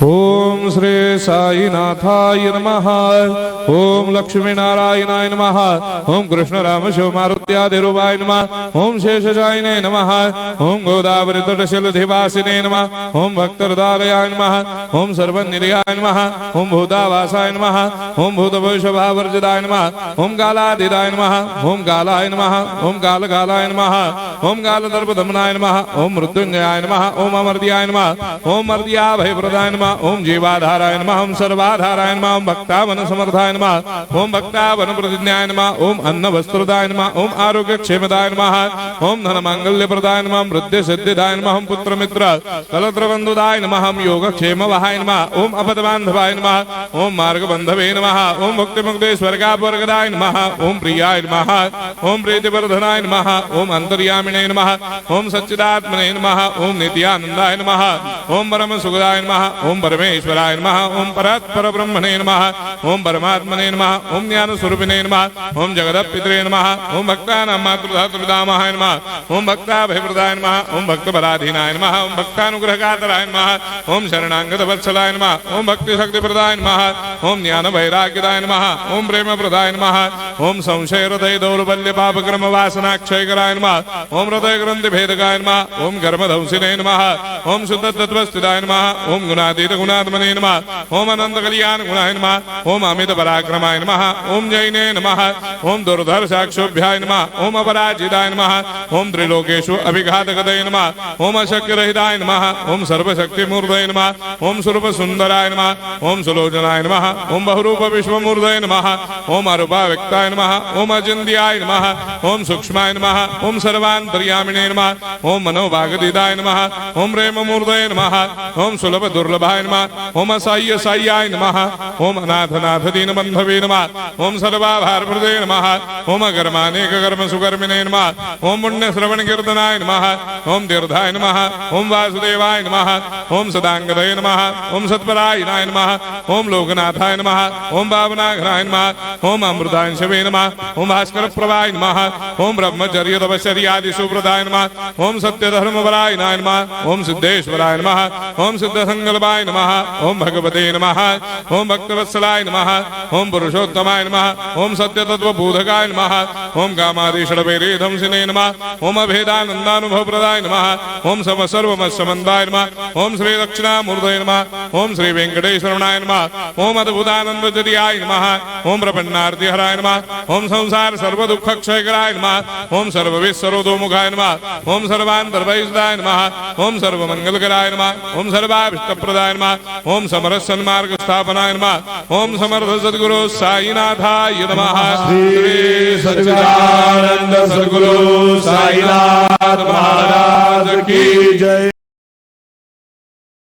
ओम श्री साईनाथाय नमः। ओम लक्ष्मी नारायणाय नमः। ओम कृष्ण राम शिव मारुत्यादिरूपाय नमः। ओम शेषशायिने नमः। ओम गोदावरी तटशिलधिवासिने नमः। ओम भक्तहृदयाय नमः। ओम सर्वनिलयाय नमः। ओम भूतावासाय नमः। ओम भूतभविष्यभावर्जिताय नमः। ओम कालाधीराय नमः। ओम कालाय नमः। ओम कालकालाय नमः। ओम कालदर्पदमनाय नमः। ओम मृत्युंजयाय नमः। ओम अमर्त्याय नमः। ओम मर्त्याभयप्रदाय नमः। ओम जीवाधाराय नमः। ओम सर्वाधाराय नमः। ओम भक्तावन समर्थाय नमः। ओम भक्तावन प्रतिज्ञाय नमः। ओम अन्न वस्त्रदाय नमः। ओम आरोग्य क्षेमदाय नमः। ओम धन मांगल्य प्रदाय नमः। ओम वृद्धि सिद्धिदाय नमः। ओम पुत्र मित्र कलत्र बंधुदाय नमः। ओम योग क्षेम वहाय नमः। ओम अपद बांधवाय नमः। ओम मार्ग बंधवे नमः। ओम मुक्ति मुक्ति स्वर्गापवर्गदाय नमः। ओम प्रियाय नमः। ओम प्रीतिवर्धनाय नमः। ओम अंतर्यामिने नमः। ओम सच्चिदात्मने नमः। ओम नित्यानंदाय नमः। ओम परम सुखदाय नमः। ओम परमेश्वराय नमः। ओम परात्पर ब्रह्मणे नमः। ओम परमात्मने नमः। ओम ज्ञान स्वरूपिणे नमः। ओम जगदपितरे नमः। ओम भक्तानां मातृधातृदामहाय नमः। ओम भक्ताभयप्रदाय नमः। ओम भक्तपराधीनाय नमः। ओम भक्तानुग्रहकातराय नमः। ओम शरणागत वत्सलाय नमः। ओम भक्ति शक्ति प्रदाय नमः। ओम ज्ञान वैराग्यदाय नमः। ओम प्रेम प्रदाय नमः। ओम संशय हृदय दौर्बल्य पापक्रम वासना क्षयकराय नमः। ओम हृदय ग्रंथि भेदकाय नमः। ओम कर्मधंसिने नमः। ओम शुद्ध तत्वस्थिताय नमः। ओम गुणातीत गुणात्मने नमः। ओम अनंत कल्याण गुणाय नमः। ओम अमित पराक्रमाय नमः। ओम जैने नमः। ओम दुर्धर्षाक्षोभ्याय नमः। ओम अपराजिताय नमः। ओम त्रिलोकेषु अभिघातगतये नमः। ओम अशक्यरहिताय नमः। ओम सर्वशक्तिमूर्तये नमः। ओम स्वरूप सुंदराय नमः। ओम सुलोचनाय नमः। ओम बहुरूप विश्वमूर्तये नमः। ओम अरूपाव्यक्ताय नमः। ओम अचिन्त्याय नमः। ओम सूक्ष्माय नमः। ओम सर्वान्तर्यामिने नमः। ओम मनोभागदिदाय नमः। ओम प्रेममूर्तये नमः। ओम सुलभ दुर्लभाय नमः। ओम असाय्य साय्याय नमः। ओम अनाथनाथ दीनबन्धवे नमः। ओम सर्वाभारप्रदे नमः। ओम अकर्मानेक कर्म सुकर्मिणे नमः। ओम पुण्य श्रवण कीर्तनाय नमः। ओम तीर्थाय नमः। ओम वासुदेवाय नमः। ओम सदांगदये नमः। ओम सत्परायणाय नमः। ओम लोकनाथाय नमः। ओम भावनाघनाय नमः। ओम अमृतांशवे नमः। ओम भास्कर प्रभाय नमः। ओम ब्रह्मचर्य तपश्चर्यादि सुप्रदाय नमः। ओम सत्यधर्मपरायणाय नमः। ओम सिद्धेश्वराय नमः। ओम सिद्ध संकल्पाय नमः। ओम भगवते नमः। ओम भक्तवत्सलाय नमः। ओम पुरुषोत्तमाय नमः। ओम सत्यतत्वबोधकाय नमः। ओम कामादिषडवैरेधंसिने नमः। ओम अभेदानन्दानुभवप्रदाय नमः। ओम सर्वमस्समन्दाय नमः। ओम श्री दक्षिणामूर्तये नमः। ओम श्री वेंकटेश्वरनाय नमः। ओम अद्भुतानन्दजर्याय नमः। ओम प्रपन्नार्तिहराय नमः। ओम संसार सर्वदुःखक्षयकराय नमः। ओम सर्वविश्वरोधोमुखाय नमः। ओम सर्वान्तर्वैसदाय नमः। ओम सर्वमंगलकराय नमः। ओम सर्वाभिष्टप्रदाय नमः। ओम समरस सन्मार्ग स्थापनाय नमः। ओम समर्थ सद्गुरु साईनाथाय नमः। श्री सच्चिदानंद सद्गुरु साईनाथ